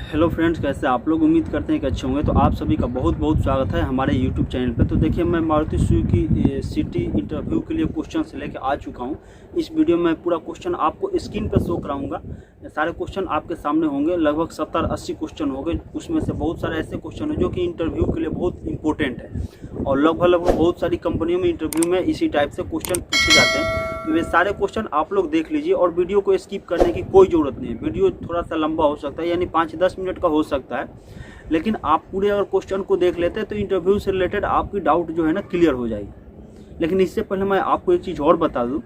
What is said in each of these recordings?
Hello friends, कैसे आप लोग? उम्मीद करते हैं कि अच्छे होंगे। तो आप सभी का बहुत बहुत स्वागत है हमारे यूट्यूब चैनल पे। तो देखिए, मैं मारुति सुजुकी सिटी इंटरव्यू के लिए क्वेश्चन से लेकर आ चुका हूं। इस वीडियो में पूरा क्वेश्चन आपको स्क्रीन पर शो कराऊंगा। सारे क्वेश्चन आपके सामने होंगे, लगभग 70-80 क्वेश्चन होंगे। उसमें से बहुत सारे ऐसे क्वेश्चन हैं जो कि इंटरव्यू के लिए बहुत इंपॉर्टेंट है और लगभग बहुत सारी कंपनियों में इंटरव्यू में इसी टाइप से क्वेश्चन पूछे जाते हैं। तो ये सारे क्वेश्चन आप लोग देख लीजिए और वीडियो को स्किप करने की कोई ज़रूरत नहीं है। वीडियो थोड़ा सा लंबा हो सकता है, यानी 5-10 मिनट का हो सकता है, लेकिन आप पूरे अगर क्वेश्चन को देख लेते हैं तो इंटरव्यू से रिलेटेड आपकी डाउट जो है ना क्लियर हो जाएगी। लेकिन इससे पहले मैं आपको एक चीज़ और बता दूं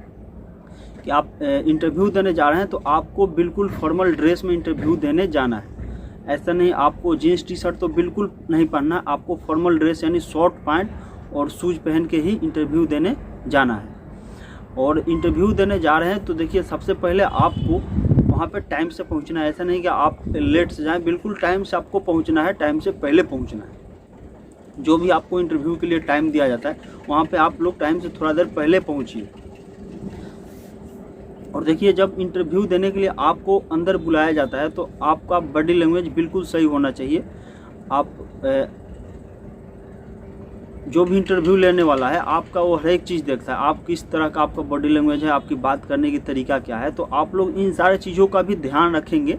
कि आप इंटरव्यू देने जा रहे हैं तो आपको बिल्कुल फॉर्मल ड्रेस में इंटरव्यू देने जाना है। ऐसा नहीं आपको जीन्स टी शर्ट तो बिल्कुल नहीं पहनना है, आपको फॉर्मल ड्रेस यानी शॉर्ट पैंट और शूज पहन के ही इंटरव्यू देने जाना है। और इंटरव्यू देने जा रहे हैं तो देखिए, सबसे पहले आपको वहाँ पे टाइम से पहुँचना है। ऐसा नहीं कि आप लेट से जाएं, बिल्कुल टाइम से आपको पहुँचना है, टाइम से पहले पहुँचना है। जो भी आपको इंटरव्यू के लिए टाइम दिया जाता है वहाँ पे आप लोग टाइम से थोड़ा देर पहले पहुँचिए। और देखिए, जब इंटरव्यू देने के लिए आपको अंदर बुलाया जाता है तो आपका बॉडी लैंग्वेज बिल्कुल सही होना चाहिए। आप जो भी इंटरव्यू लेने वाला है आपका वो हर एक चीज़ देखता है, आप किस तरह का आपका बॉडी लैंग्वेज है, आपकी बात करने की तरीका क्या है। तो आप लोग इन सारे चीज़ों का भी ध्यान रखेंगे।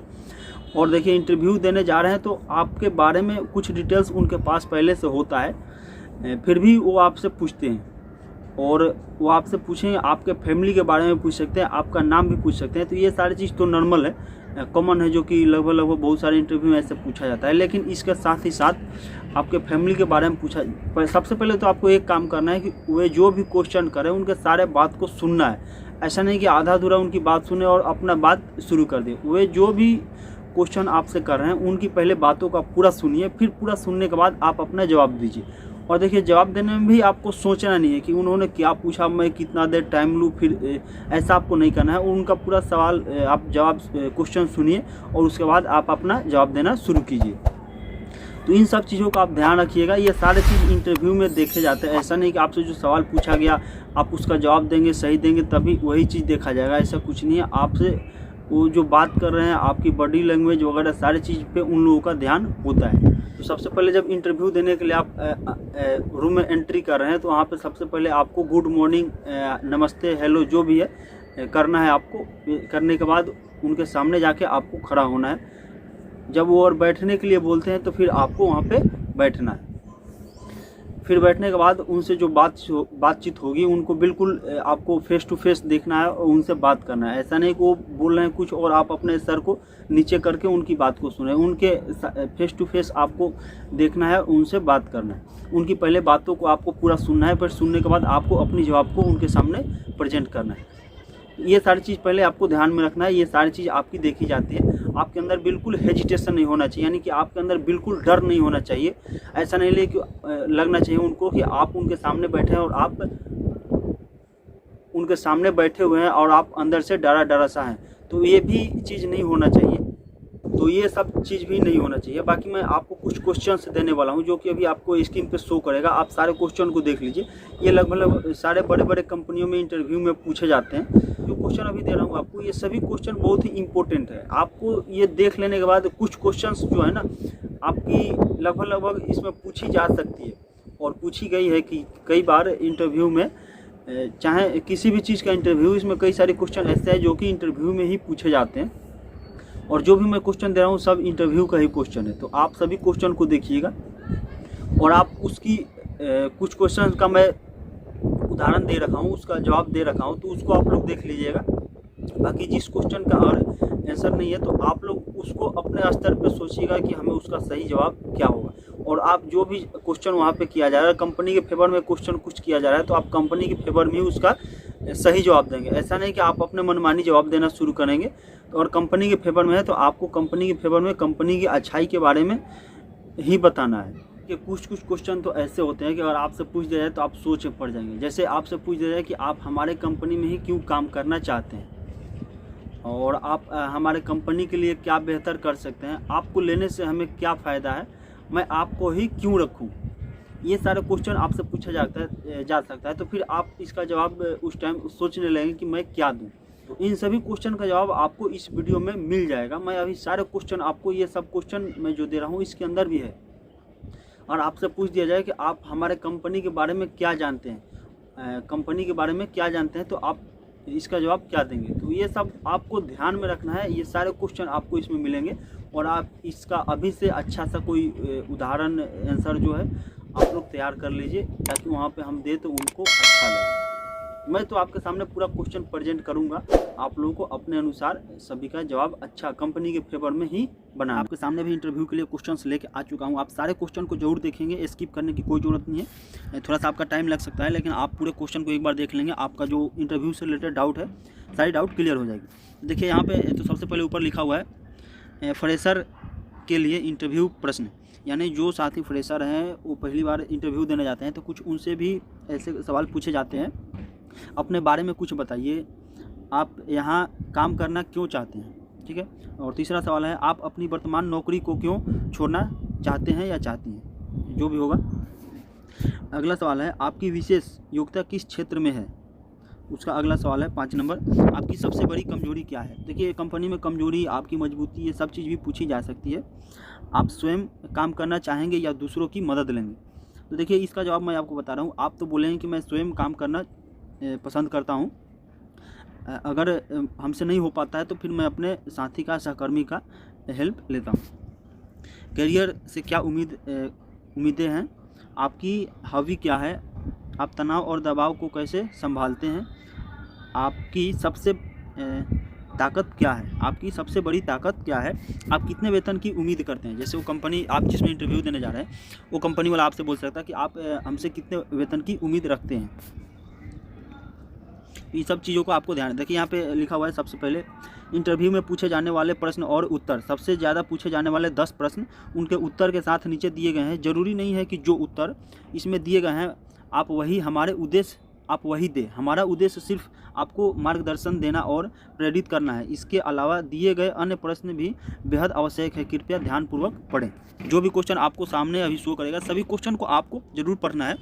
और देखिए, इंटरव्यू देने जा रहे हैं तो आपके बारे में कुछ डिटेल्स उनके पास पहले से होता है, फिर भी वो आपसे पूछते हैं। और वो आपसे पूछेंगे, आपके फैमिली के बारे में पूछ सकते हैं, आपका नाम भी पूछ सकते हैं। तो ये सारी चीज़ तो नॉर्मल है, कॉमन है, जो कि लगभग बहुत सारे इंटरव्यू में ऐसे पूछा जाता है। लेकिन इसके साथ ही साथ आपके फैमिली के बारे में पूछा। सबसे पहले तो आपको एक काम करना है कि वे जो भी क्वेश्चन करें उनके सारे बात को सुनना है। ऐसा नहीं कि आधा अधूरा उनकी बात सुने और अपना बात शुरू कर दे। वे जो भी क्वेश्चन आपसे कर रहे हैं उनकी पहले बातों का पूरा सुनिए, फिर पूरा सुनने के बाद आप अपना जवाब दीजिए। और देखिए, जवाब देने में भी आपको सोचना नहीं है कि उन्होंने क्या पूछा, मैं कितना देर टाइम लूँ, फिर ऐसा आपको नहीं करना है। उनका पूरा सवाल आप जवाब क्वेश्चन सुनिए और उसके बाद आप अपना जवाब देना शुरू कीजिए। तो इन सब चीज़ों का आप ध्यान रखिएगा। ये सारे चीज़ इंटरव्यू में देखे जाते हैं। ऐसा नहीं कि आपसे जो सवाल पूछा गया आप उसका जवाब देंगे, सही देंगे, तभी वही चीज़ देखा जाएगा। ऐसा कुछ नहीं है। आपसे वो जो बात कर रहे हैं, आपकी बॉडी लैंग्वेज वगैरह सारी चीज़ पे उन लोगों का ध्यान होता है। तो सबसे पहले जब इंटरव्यू देने के लिए आप रूम में एंट्री कर रहे हैं तो वहाँ पे सबसे पहले आपको गुड मॉर्निंग, नमस्ते, हेलो जो भी है करना है आपको। करने के बाद उनके सामने जाके आपको खड़ा होना है। जब वो और बैठने के लिए बोलते हैं तो फिर आपको वहाँ पे बैठना है। फिर बैठने के बाद उनसे जो बातचीत होगी उनको बिल्कुल आपको फेस टू फेस देखना है और उनसे बात करना है। ऐसा नहीं कि वो बोल रहे हैं कुछ और आप अपने सर को नीचे करके उनकी बात को सुने। उनके फेस टू फेस आपको देखना है, उनसे बात करना है। उनकी पहले बातों को आपको पूरा सुनना है, फिर सुनने के बाद आपको अपनी जवाब को उनके सामने प्रेजेंट करना है। ये सारी चीज़ पहले आपको ध्यान में रखना है। ये सारी चीज़ आपकी देखी जाती है। आपके अंदर बिल्कुल हेजिटेशन नहीं होना चाहिए, यानी कि आपके अंदर बिल्कुल डर नहीं होना चाहिए। ऐसा नहीं लगना चाहिए उनको कि आप उनके सामने बैठे हैं और आप उनके सामने बैठे हुए हैं और आप अंदर से डरा सा हैं। तो ये भी चीज़ नहीं होना चाहिए। तो ये सब चीज़ भी नहीं होना चाहिए। बाकी मैं आपको कुछ क्वेश्चन देने वाला हूँ जो कि अभी आपको स्क्रीन पे शो करेगा। आप सारे क्वेश्चन को देख लीजिए। ये लगभग सारे बड़े बड़े कंपनियों में इंटरव्यू में पूछे जाते हैं। जो क्वेश्चन अभी दे रहा हूँ आपको, ये सभी क्वेश्चन बहुत ही इंपॉर्टेंट है। आपको ये देख लेने के बाद कुछ क्वेश्चन जो है ना आपकी लगभग इसमें पूछी जा सकती है और पूछी गई है कि कई बार इंटरव्यू में, चाहे किसी भी चीज़ का इंटरव्यू, इसमें कई सारे क्वेश्चन ऐसे हैं जो कि इंटरव्यू में ही पूछे जाते हैं। और जो भी मैं क्वेश्चन दे रहा हूँ सब इंटरव्यू का ही क्वेश्चन है। तो आप सभी क्वेश्चन को देखिएगा और आप उसकी कुछ क्वेश्चन का मैं उदाहरण दे रखा हूँ, उसका जवाब दे रखा हूँ, तो उसको आप लोग देख लीजिएगा। बाकी जिस क्वेश्चन का आंसर नहीं है तो आप लोग उसको अपने स्तर पे सोचिएगा कि हमें उसका सही जवाब क्या होगा। और आप जो भी क्वेश्चन वहाँ पे किया जा रहा है, कंपनी के फेवर में क्वेश्चन कुछ किया जा रहा है, तो आप कंपनी के फेवर में ही उसका सही जवाब देंगे। ऐसा नहीं कि आप अपने मनमानी जवाब देना शुरू करेंगे। और कंपनी के फेवर में है तो आपको कंपनी के फेवर में कंपनी की अच्छाई के बारे में ही बताना है। कि कुछ क्वेश्चन तो ऐसे होते हैं कि अगर आपसे पूछ दिया जाए तो आप सोच में पड़ जाएंगे। जैसे आपसे पूछ दिया जाए कि आप हमारे कंपनी में ही क्यों काम करना चाहते हैं और आप हमारे कंपनी के लिए क्या बेहतर कर सकते हैं, आपको लेने से हमें क्या फ़ायदा है, मैं आपको ही क्यों रखूं। ये सारे क्वेश्चन आपसे पूछा जा सकता है। तो फिर आप इसका जवाब उस टाइम सोचने लगेंगे कि मैं क्या दूं। तो इन सभी क्वेश्चन का जवाब आपको इस वीडियो में मिल जाएगा। मैं अभी सारे क्वेश्चन आपको, ये सब क्वेश्चन मैं जो दे रहा हूँ इसके अंदर भी है। और आपसे पूछ दिया जाए कि आप हमारे कंपनी के बारे में क्या जानते हैं, कंपनी के बारे में क्या जानते हैं, तो आप इसका जवाब क्या देंगे। तो ये सब आपको ध्यान में रखना है, ये सारे क्वेश्चन आपको इसमें मिलेंगे और आप इसका अभी से अच्छा सा कोई उदाहरण आंसर जो है आप लोग तैयार कर लीजिए, ताकि वहाँ पे हम दे तो उनको अच्छा लगे। मैं तो आपके सामने पूरा क्वेश्चन प्रेजेंट करूंगा, आप लोगों को अपने अनुसार सभी का जवाब अच्छा कंपनी के फेवर में ही बना। आपके सामने भी इंटरव्यू के लिए क्वेश्चंस लेके आ चुका हूं, आप सारे क्वेश्चन को जरूर देखेंगे, स्किप करने की कोई ज़रूरत नहीं है। थोड़ा सा आपका टाइम लग सकता है, लेकिन आप पूरे क्वेश्चन को एक बार देख लेंगे, आपका जो इंटरव्यू से रिलेटेड डाउट है सारी डाउट क्लियर हो जाएगी। देखिए यहाँ पर तो सबसे पहले ऊपर लिखा हुआ है फ्रेशर के लिए इंटरव्यू प्रश्न, यानी जो साथी फ्रेशर हैं वो पहली बार इंटरव्यू देने जाते हैं तो कुछ उनसे भी ऐसे सवाल पूछे जाते हैं। अपने बारे में कुछ बताइए, आप यहाँ काम करना क्यों चाहते हैं, ठीक है। और तीसरा सवाल है आप अपनी वर्तमान नौकरी को क्यों छोड़ना चाहते हैं या चाहती हैं, जो भी होगा। अगला सवाल है आपकी विशेष योग्यता किस क्षेत्र में है, उसका अगला सवाल है 5 नंबर आपकी सबसे बड़ी कमजोरी क्या है। देखिए कंपनी में कमजोरी, आपकी मजबूती, ये सब चीज़ भी पूछी जा सकती है। आप स्वयं काम करना चाहेंगे या दूसरों की मदद लेंगे। तो देखिए इसका जवाब मैं आपको बता रहा हूँ, आप तो बोलेंगे कि मैं स्वयं काम करना पसंद करता हूँ, अगर हमसे नहीं हो पाता है तो फिर मैं अपने साथी का, सहकर्मी का हेल्प लेता हूँ। करियर से क्या उम्मीदें हैं, आपकी हॉबी क्या है, आप तनाव और दबाव को कैसे संभालते हैं, आपकी सबसे ताकत क्या है, आपकी सबसे बड़ी ताकत क्या है, आप कितने वेतन की उम्मीद करते हैं। जैसे वो कंपनी आप जिसमें इंटरव्यू देने जा रहे हैं वो कंपनी वाला आपसे बोल सकता है कि आप हमसे कितने वेतन की उम्मीद रखते हैं। ये सब चीज़ों को आपको ध्यान देखिए यहाँ पे लिखा हुआ है सबसे पहले इंटरव्यू में पूछे जाने वाले प्रश्न और उत्तर, सबसे ज़्यादा पूछे जाने वाले 10 प्रश्न उनके उत्तर के साथ नीचे दिए गए हैं। ज़रूरी नहीं है कि जो उत्तर इसमें दिए गए हैं आप वही हमारे उद्देश्य आप वही दें, हमारा उद्देश्य सिर्फ आपको मार्गदर्शन देना और प्रेरित करना है। इसके अलावा दिए गए अन्य प्रश्न भी बेहद आवश्यक है, कृपया ध्यानपूर्वक पढ़ें। जो भी क्वेश्चन आपको सामने अभी शो करेगा सभी क्वेश्चन को आपको जरूर पढ़ना है।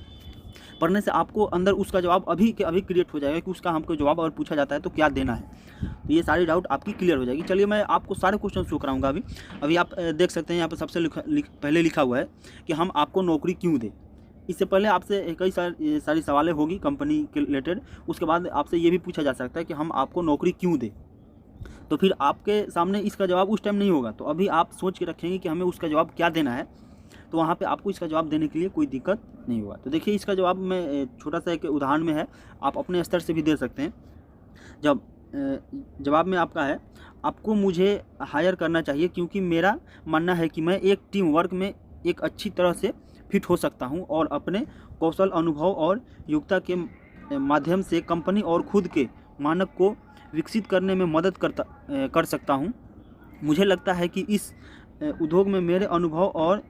पढ़ने से आपको अंदर उसका जवाब अभी के अभी क्रिएट हो जाएगा कि उसका हमको जवाब अगर पूछा जाता है तो क्या देना है। तो ये सारी डाउट आपकी क्लियर हो जाएगी। चलिए मैं आपको सारे क्वेश्चन शो कराऊंगा। अभी आप देख सकते हैं यहाँ पर सबसे पहले लिखा हुआ है कि हम आपको नौकरी क्यों दें। इससे पहले आपसे कई सारी सवालें होगी कंपनी के रिलेटेड, उसके बाद आपसे ये भी पूछा जा सकता है कि हम आपको नौकरी क्यों दें। तो फिर आपके सामने इसका जवाब उस टाइम नहीं होगा, तो अभी आप सोच के रखेंगे कि हमें उसका जवाब क्या देना है, तो वहाँ पे आपको इसका जवाब देने के लिए कोई दिक्कत नहीं होगा। तो देखिए इसका जवाब में छोटा सा एक उदाहरण में है, आप अपने स्तर से भी दे सकते हैं। जब जवाब में आपका है आपको मुझे हायर करना चाहिए क्योंकि मेरा मानना है कि मैं एक टीम वर्क में एक अच्छी तरह से फिट हो सकता हूं और अपने कौशल, अनुभव और योग्यता के माध्यम से कंपनी और खुद के मानक को विकसित करने में मदद कर सकता हूं। मुझे लगता है कि इस उद्योग में मेरे अनुभव और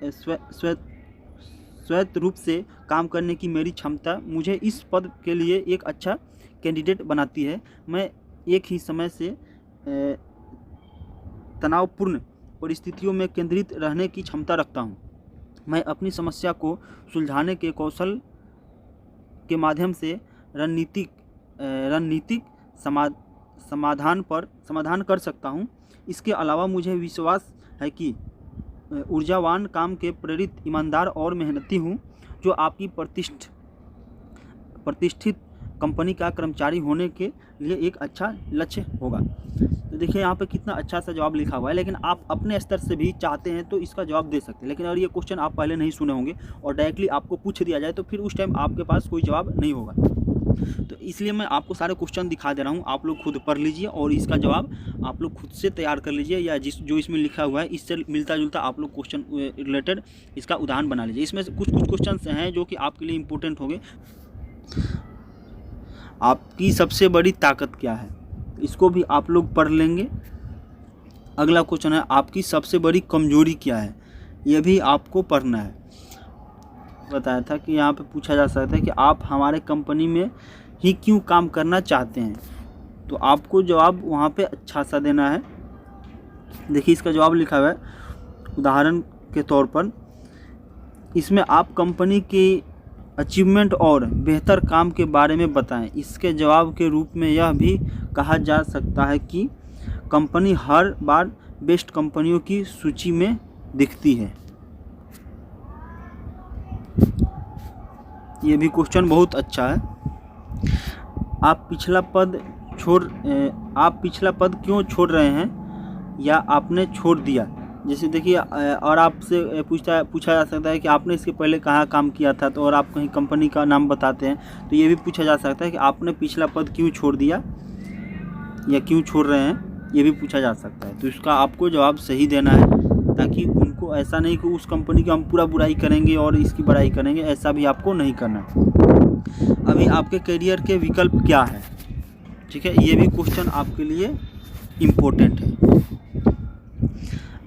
स्वैत रूप से काम करने की मेरी क्षमता मुझे इस पद के लिए एक अच्छा कैंडिडेट बनाती है। मैं एक ही समय से तनावपूर्ण परिस्थितियों में केंद्रित रहने की क्षमता रखता हूं। मैं अपनी समस्या को सुलझाने के कौशल के माध्यम से रणनीतिक समाधान कर सकता हूं। इसके अलावा मुझे विश्वास है कि ऊर्जावान, काम के प्रेरित, ईमानदार और मेहनती हूँ, जो आपकी प्रतिष्ठित कंपनी का कर्मचारी होने के लिए एक अच्छा लक्ष्य होगा। तो देखिए यहाँ पे कितना अच्छा सा जवाब लिखा हुआ है, लेकिन आप अपने स्तर से भी चाहते हैं तो इसका जवाब दे सकते हैं। लेकिन अगर ये क्वेश्चन आप पहले नहीं सुने होंगे और डायरेक्टली आपको पूछ दिया जाए तो फिर उस टाइम आपके पास कोई जवाब नहीं होगा। तो इसलिए मैं आपको सारे क्वेश्चन दिखा दे रहा हूँ, आप लोग खुद पढ़ लीजिए और इसका जवाब आप लोग खुद से तैयार कर लीजिए, या जो इसमें लिखा हुआ है इससे मिलता जुलता आप लोग क्वेश्चन रिलेटेड इसका उदाहरण बना लीजिए। इसमें कुछ क्वेश्चन हैं जो कि आपके लिए इम्पोर्टेंट होंगे। आपकी सबसे बड़ी ताकत क्या है, इसको भी आप लोग पढ़ लेंगे। अगला क्वेश्चन है आपकी सबसे बड़ी कमजोरी क्या है, यह भी आपको पढ़ना है। बताया था कि यहाँ पे पूछा जा सकता है कि आप हमारे कंपनी में ही क्यों काम करना चाहते हैं, तो आपको जवाब वहाँ पे अच्छा सा देना है। देखिए इसका जवाब लिखा हुआ है उदाहरण के तौर पर, इसमें आप कंपनी की अचीवमेंट और बेहतर काम के बारे में बताएं। इसके जवाब के रूप में यह भी कहा जा सकता है कि कंपनी हर बार बेस्ट कंपनियों की सूची में दिखती है। ये भी क्वेश्चन बहुत अच्छा है। आप पिछला पद क्यों छोड़ रहे हैं या आपने छोड़ दिया। जैसे देखिए, और आपसे पूछा जा सकता है कि आपने इसके पहले कहाँ काम किया था, तो और आप कहीं कंपनी का नाम बताते हैं तो ये भी पूछा जा सकता है कि आपने पिछला पद क्यों छोड़ दिया या क्यों छोड़ रहे हैं, ये भी पूछा जा सकता है। तो इसका आपको जवाब सही देना है, ताकि उनको ऐसा नहीं कि उस कंपनी की हम पूरा बुराई करेंगे और इसकी बड़ाई करेंगे, ऐसा भी आपको नहीं करना है। अभी आपके करियर के विकल्प क्या है, ठीक है, ये भी क्वेश्चन आपके लिए इम्पोर्टेंट है।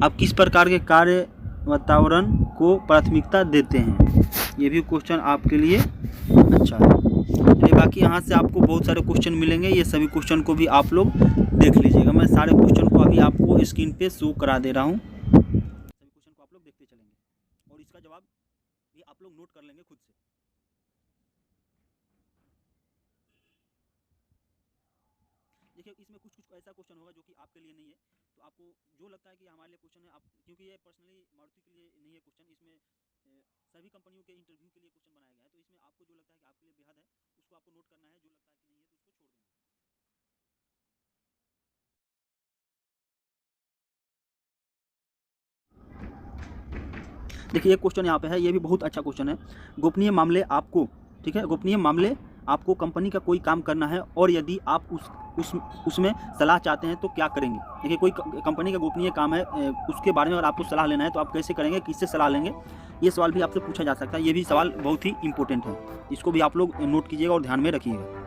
आप किस प्रकार के कार्य वातावरण को प्राथमिकता देते हैं, ये भी क्वेश्चन आपके लिए अच्छा है। चलिए, बाकी यहाँ से आपको बहुत सारे क्वेश्चन मिलेंगे, ये सभी क्वेश्चन को भी आप लोग देख लीजिएगा। मैं सारे क्वेश्चन को अभी आपको स्क्रीन पे शो करा दे रहा हूँ, सभी क्वेश्चन को आप लोग देखते चलेंगे और इसका जवाब भी आप लोग नोट कर लेंगे खुद से। देखिए, इसमें कुछ ऐसा क्वेश्चन होगा जो कि आपके लिए नहीं है, तो आपको जो लगता है कि हमारे लिए क्वेश्चन है, आप, क्योंकि ये पर्सनली मारुति के लिए नहीं है क्वेश्चन, इसमें सभी कंपनियों के इंटरव्यू के लिए क्वेश्चन बनाया गया है, तो इसमें आपको जो लगता है कि आपके लिए बेहद है, उसको आपको नोट करना है, जो लगता है कि नहीं है तो उसको छोड़ देना है। देखिए, एक क्वेश्चन यहाँ पे है, ये भी बहुत अच्छा क्वेश्चन है। गोपनीय मामले आपको, ठीक है, गोपनीय मामले आपको कंपनी का कोई काम करना है और यदि आप उसमें सलाह चाहते हैं तो क्या करेंगे। देखिए, कोई कंपनी का गोपनीय काम है, उसके बारे में अगर आपको सलाह लेना है तो आप कैसे करेंगे, किससे सलाह लेंगे, ये सवाल भी आपसे पूछा जा सकता है। ये भी सवाल बहुत ही इंपॉर्टेंट है, इसको भी आप लोग नोट कीजिएगा और ध्यान में रखिएगा।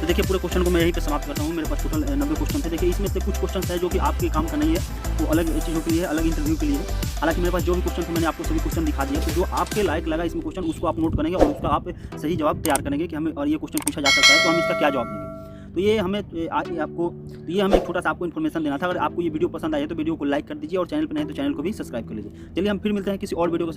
देखिए, पूरे क्वेश्चन को मैं यहीं पे समाप्त करता हूँ। मेरे पास टोटल 90 क्वेश्चन थे। देखिए, इसमें से कुछ क्वेश्चन है जो कि आपके काम का नहीं है, वो अलग चीज़ों के लिए, अलग इंटरव्यू के लिए। हालांकि मेरे पास जो भी क्वेश्चन थे मैंने आपको सभी क्वेश्चन दिखा दिया, तो जो आपके लायक लगा इसमें क्वेश्चन, उसको आप नोट करेंगे और उसका आप सही जवाब तैयार करेंगे कि हमें और ये क्वेश्चन पूछा जा सकता है तो हम इसका क्या जवाब देंगे। तो ये हमें एक छोटा सा आपको इन्फॉर्मेशन देना था। अगर आपको ये वीडियो पसंद आए तो वीडियो को लाइक कर दीजिए और चैनल पर नहीं तो चैनल को भी सब्सक्राइब कर लीजिए। चलिए, हम फिर मिलते हैं किसी और वीडियो के